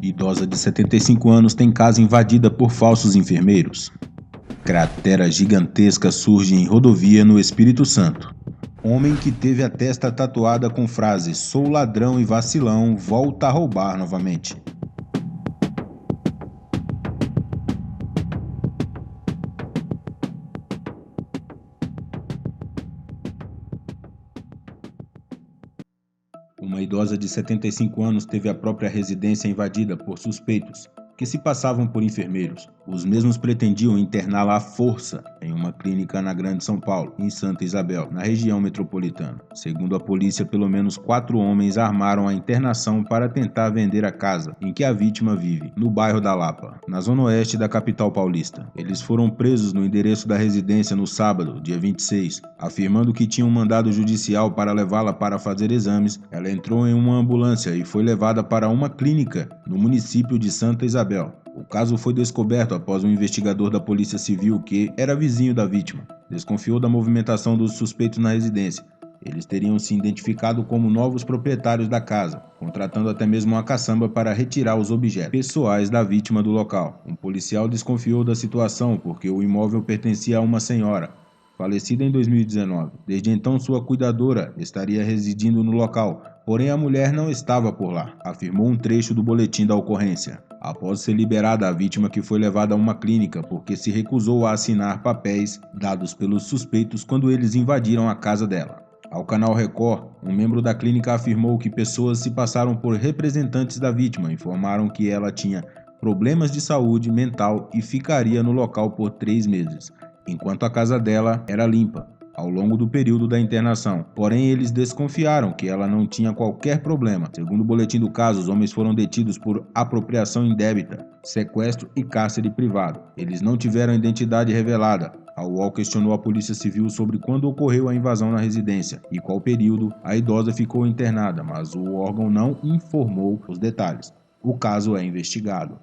Idosa de 75 anos tem casa invadida por falsos enfermeiros. Cratera gigantesca surge em rodovia no Espírito Santo. Homem que teve a testa tatuada com frase "Sou ladrão e vacilão" volta a roubar novamente. Uma idosa de 75 anos teve a própria residência invadida por suspeitos que se passavam por enfermeiros. Os mesmos pretendiam interná-la à força em uma clínica na Grande São Paulo, em Santa Isabel, na região metropolitana. Segundo a polícia, pelo menos 4 homens armaram a internação para tentar vender a casa em que a vítima vive, no bairro da Lapa, na zona oeste da capital paulista. Eles foram presos no endereço da residência no sábado, dia 26, afirmando que tinham um mandado judicial para levá-la para fazer exames. Ela entrou em uma ambulância e foi levada para uma clínica no município de Santa Isabel. O caso foi descoberto após um investigador da Polícia Civil, que era vizinho da vítima, desconfiou da movimentação dos suspeitos na residência. Eles teriam se identificado como novos proprietários da casa, contratando até mesmo uma caçamba para retirar os objetos pessoais da vítima do local. Um policial desconfiou da situação porque o imóvel pertencia a uma senhora, falecida em 2019. Desde então, sua cuidadora estaria residindo no local, porém a mulher não estava por lá, afirmou um trecho do boletim da ocorrência. Após ser liberada, a vítima que foi levada a uma clínica porque se recusou a assinar papéis dados pelos suspeitos quando eles invadiram a casa dela. Ao canal Record, um membro da clínica afirmou que pessoas se passaram por representantes da vítima, informaram que ela tinha problemas de saúde mental e ficaria no local por 3 meses, enquanto a casa dela era limpa ao longo do período da internação. Porém, eles desconfiaram que ela não tinha qualquer problema. Segundo o boletim do caso, os homens foram detidos por apropriação indébita, sequestro e cárcere privado. Eles não tiveram identidade revelada. A UOL questionou a Polícia Civil sobre quando ocorreu a invasão na residência e qual período a idosa ficou internada, mas o órgão não informou os detalhes. O caso é investigado.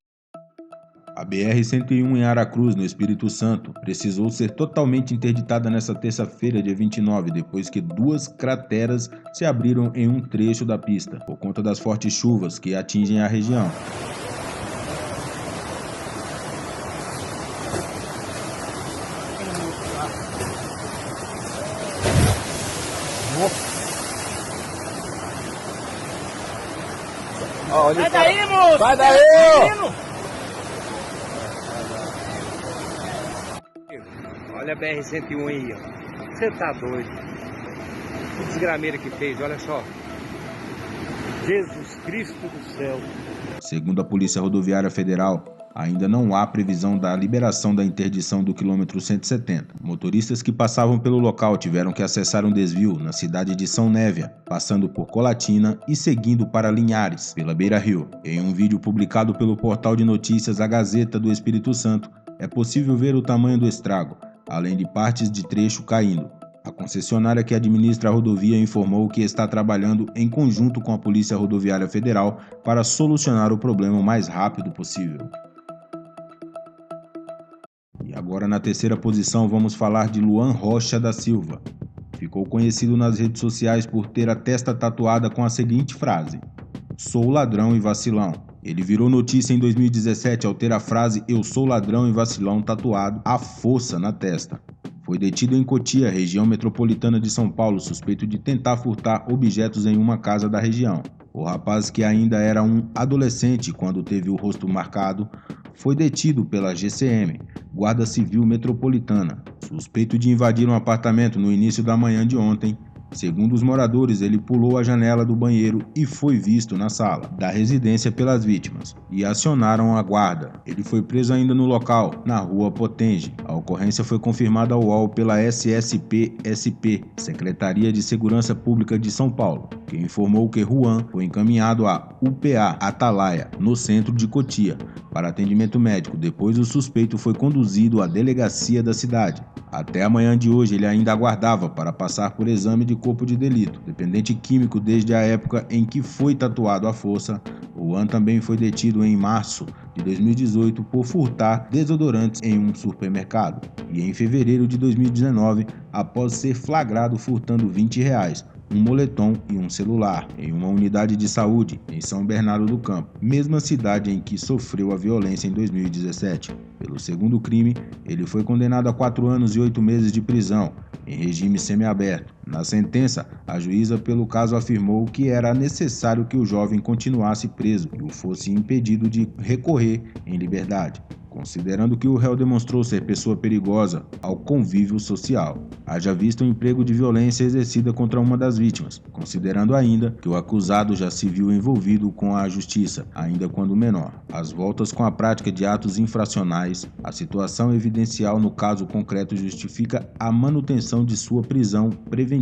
A BR-101 em Aracruz, no Espírito Santo, precisou ser totalmente interditada nesta terça-feira, dia 29, depois que 2 crateras se abriram em um trecho da pista, por conta das fortes chuvas que atingem a região. Sai daí, moço! Sai daí! Olha a BR-101 aí, ó. Você tá doido? Que desgrameira que fez, olha só. Jesus Cristo do céu. Segundo a Polícia Rodoviária Federal, ainda não há previsão da liberação da interdição do quilômetro 170. Motoristas que passavam pelo local tiveram que acessar um desvio na cidade de São Névia, passando por Colatina e seguindo para Linhares, pela Beira-Rio. Em um vídeo publicado pelo portal de notícias A Gazeta do Espírito Santo, é possível ver o tamanho do estrago, além de partes de trecho caindo. A concessionária que administra a rodovia informou que está trabalhando em conjunto com a Polícia Rodoviária Federal para solucionar o problema o mais rápido possível. E agora, na terceira posição, vamos falar de Luan Rocha da Silva. Ficou conhecido nas redes sociais por ter a testa tatuada com a seguinte frase: "Sou ladrão e vacilão". Ele virou notícia em 2017 ao ter a frase "Eu sou ladrão e vacilão" tatuado à força na testa. Foi detido em Cotia, região metropolitana de São Paulo, suspeito de tentar furtar objetos em uma casa da região. O rapaz, que ainda era um adolescente quando teve o rosto marcado, foi detido pela GCM, Guarda Civil Metropolitana, suspeito de invadir um apartamento no início da manhã de ontem. Segundo os moradores, ele pulou a janela do banheiro e foi visto na sala da residência pelas vítimas e acionaram a guarda. Ele foi preso ainda no local, na rua Potenge. A ocorrência foi confirmada ao UOL pela SSP-SP, Secretaria de Segurança Pública de São Paulo, que informou que Juan foi encaminhado à UPA Atalaia, no centro de Cotia, para atendimento médico. Depois, o suspeito foi conduzido à delegacia da cidade. Até a manhã de hoje, ele ainda aguardava para passar por exame de corpo de delito. Dependente químico desde a época em que foi tatuado à força, Juan também foi detido em março de 2018 por furtar desodorantes em um supermercado. E em fevereiro de 2019, após ser flagrado furtando R$20, um moletom e um celular em uma unidade de saúde em São Bernardo do Campo, mesma cidade em que sofreu a violência em 2017. Pelo segundo crime, ele foi condenado a 4 anos e 8 meses de prisão, em regime semiaberto. Na sentença, a juíza pelo caso afirmou que era necessário que o jovem continuasse preso e o fosse impedido de recorrer em liberdade, considerando que o réu demonstrou ser pessoa perigosa ao convívio social, haja visto o emprego de violência exercida contra uma das vítimas, considerando ainda que o acusado já se viu envolvido com a justiça, ainda quando menor. As voltas com a prática de atos infracionais, a situação evidencial no caso concreto justifica a manutenção de sua prisão preventiva.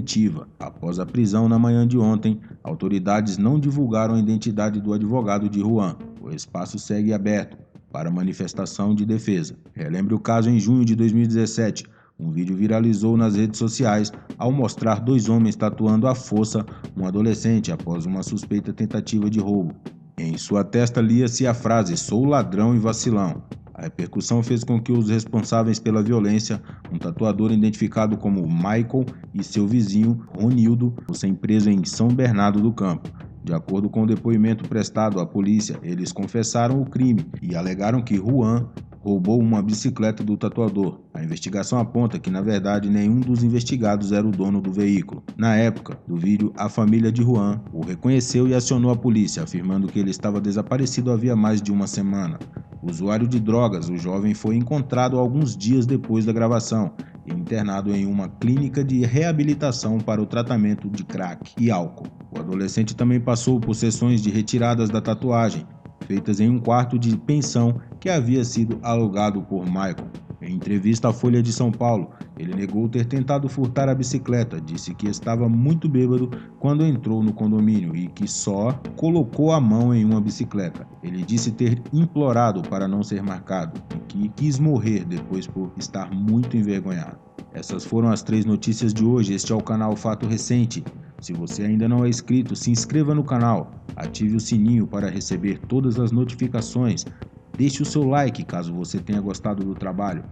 Após a prisão na manhã de ontem, autoridades não divulgaram a identidade do advogado de Juan. O espaço segue aberto para manifestação de defesa. Relembre o caso em junho de 2017. Um vídeo viralizou nas redes sociais ao mostrar 2 homens tatuando à força um adolescente após uma suspeita tentativa de roubo. Em sua testa lia-se a frase "Sou ladrão e vacilão". A repercussão fez com que os responsáveis pela violência, um tatuador identificado como Michael e seu vizinho Ronildo, fossem presos em São Bernardo do Campo. De acordo com o depoimento prestado à polícia, eles confessaram o crime e alegaram que Juan roubou uma bicicleta do tatuador. A investigação aponta que, na verdade, nenhum dos investigados era o dono do veículo. Na época do vídeo, a família de Juan o reconheceu e acionou a polícia, afirmando que ele estava desaparecido havia mais de uma semana. Usuário de drogas, o jovem foi encontrado alguns dias depois da gravação e internado em uma clínica de reabilitação para o tratamento de crack e álcool. O adolescente também passou por sessões de retiradas da tatuagem, feitas em um quarto de pensão que havia sido alugado por Michael. Em entrevista à Folha de São Paulo, ele negou ter tentado furtar a bicicleta, disse que estava muito bêbado quando entrou no condomínio e que só colocou a mão em uma bicicleta. Ele disse ter implorado para não ser marcado e que quis morrer depois por estar muito envergonhado. Essas foram as 3 notícias de hoje. Este é o canal Fato Recente. Se você ainda não é inscrito, se inscreva no canal, ative o sininho para receber todas as notificações, deixe o seu like caso você tenha gostado do trabalho.